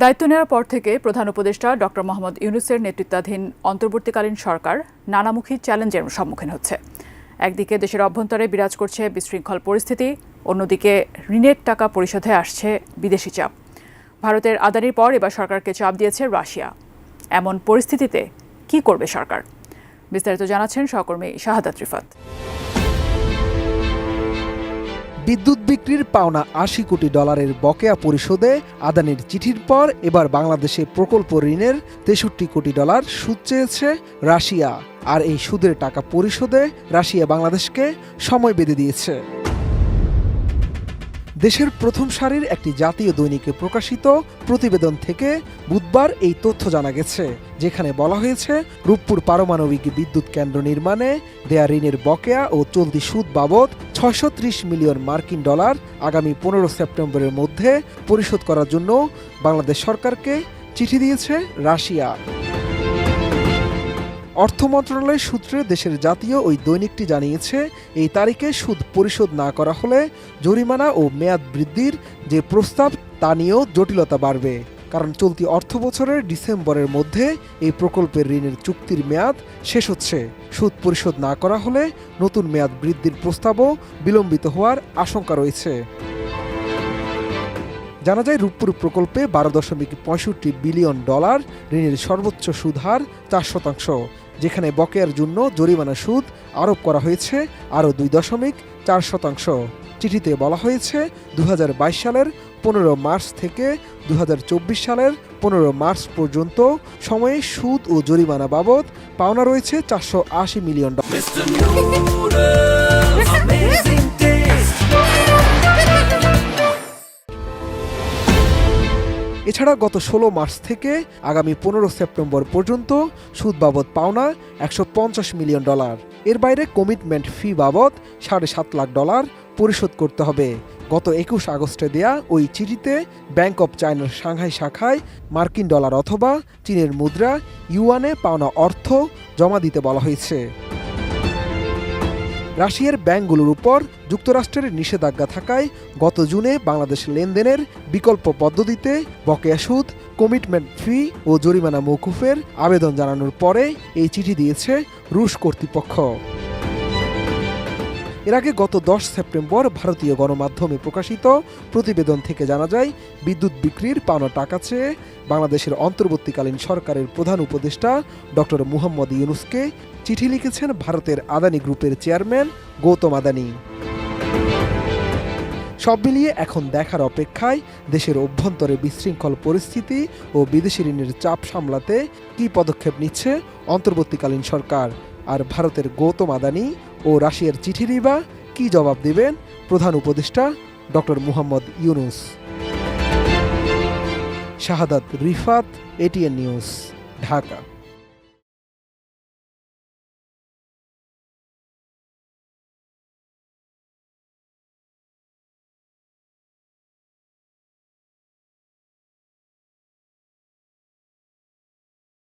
দায়িত্ব নেওয়ার পর থেকে প্রধান উপদেষ্টা ডক্টর মোহাম্মদ ইউনূসের নেতৃত্বাধীন অন্তর্বর্তীকালীন সরকার নানামুখী চ্যালেঞ্জের সম্মুখীন হচ্ছে। একদিকে দেশের অভ্যন্তরে বিরাজ করছে বিশৃঙ্খল পরিস্থিতি, অন্যদিকে ঋণের টাকা পরিশোধে আসছে বিদেশি চাপ। ভারতের আদানির পর এবার সরকারকে চাপ দিয়েছে রাশিয়া। এমন পরিস্থিতিতে কি করবে সরকার? বিস্তারিত জানাচ্ছেন সহকর্মী শাহাদাত রিফাত। বিদ্যুৎ বিক্রির পাওনা ৮০ কোটি ডলারের বকেয়া পরিশোধে আদানির চিঠির পর এবার বাংলাদেশে প্রকল্প ঋণের ৬৩ কোটি ডলার সুদ চেয়েছে রাশিয়া। আর এই সুদের টাকা পরিশোধে রাশিয়া বাংলাদেশকে সময় বেঁধে দিয়েছে। দেশের প্রথম সারির একটি জাতীয় দৈনিকে প্রকাশিত প্রতিবেদন থেকে বুধবার এই তথ্য জানা গেছে, যেখানে বলা হয়েছে রূপপুর পারমাণবিক বিদ্যুৎ কেন্দ্র নির্মাণে দেয়া ঋণের বকেয়া ও চলতি সুদ বাবদ ৬৩০ মিলিয়ন মার্কিন ডলার আগামী ১৫ সেপ্টেম্বরের মধ্যে পরিশোধ করার জন্য বাংলাদেশ সরকারকে চিঠি দিয়েছে রাশিয়া। অর্থ মন্ত্রণালয়ের সূত্রে দেশের জাতীয় ওই দৈনিকটি জানিয়েছে, এই তারিখে সুদ পরিশোধ না করা হলে জরিমানা ও মেয়াদ বৃদ্ধির যে প্রস্তাব তা নিয়েও জটিলতা বাড়বে। কারণ চলতি অর্থবছরের ডিসেম্বরের মধ্যে এই প্রকল্পের ঋণের চুক্তির মেয়াদ শেষ হচ্ছে। সুদ পরিশোধ না করা হলে নতুন মেয়াদ বৃদ্ধির প্রস্তাবও বিলম্বিত হওয়ার আশঙ্কা রয়েছে। জানা যায়, রূপপুর প্রকল্পে ১২.৬৫ বিলিয়ন ডলার ঋণের সর্বোচ্চ সুদ হার ৪%, যেখানে বকেয়ার জন্য জরিমানা সুদ আরোপ করা হয়েছে আরও ২.৪%। চিঠিতে বলা হয়েছে ২০২২ সালের ১৫ মার্চ থেকে ২০২৪ সালের ১৫ মার্চ পর্যন্ত সময়ে সুদ ও জরিমানা বাবদ পাওনা রয়েছে ৪৮০ মিলিয়ন ডলার। এছাড়া গত ১৬ মার্চ থেকে আগামী ১৫ সেপ্টেম্বর পর্যন্ত সুদ বাবদ পাওনা ১৫০ মিলিয়ন ডলার। এর বাইরে কমিটমেন্ট ফি বাবদ ৭.৫ লাখ ডলার পরিশোধ করতে হবে। গত ২১ আগস্টে দেয়া ওই চিঠিতে ব্যাংক অব চায়নার সাংহাই শাখায় মার্কিন ডলার অথবা চীনের মুদ্রা ইউয়ানে পাওনা অর্থ জমা দিতে বলা হয়েছে। রাশিয়ার ব্যাংকগুলোর উপর যুক্তরাষ্ট্রের নিষেধাজ্ঞা থাকায় গত জুনে বাংলাদেশ লেনদেনের বিকল্প পদ্ধতিতে বকেয়া সুদ, কমিটমেন্ট ফি ও জরিমানা মওকুফের আবেদন জানানোর পরে এই চিঠি দিয়েছে রুশ কর্তৃপক্ষ। এর আগে গত ১০ সেপ্টেম্বর ভারতীয় গণমাধ্যমে প্রকাশিত প্রতিবেদন থেকে জানা যায়, বিদ্যুৎ বিক্রির পাওনা টাকা চেয়ে বাংলাদেশের অন্তর্বর্তীকালীন সরকারের প্রধান উপদেষ্টা ডক্টর মুহাম্মদ ইউনূসকে চিঠি লিখেছেন ভারতের আদানি গ্রুপের চেয়ারম্যান গৌতম আদানি। সব মিলিয়ে এখন দেখার অপেক্ষায় দেশের অভ্যন্তরে বিশৃঙ্খল পরিস্থিতি ও বিদেশি ঋণের চাপ সামলাতে কী পদক্ষেপ নিচ্ছে অন্তর্বর্তীকালীন সরকার। আর ভারতের গৌতম আদানি ও রাশিয়ার চিঠিরই বা কী জবাব দেবেন প্রধান উপদেষ্টা ডক্টর মুহাম্মদ ইউনূস। শাহাদাত রিফাত, এটিএন নিউজ, ঢাকা।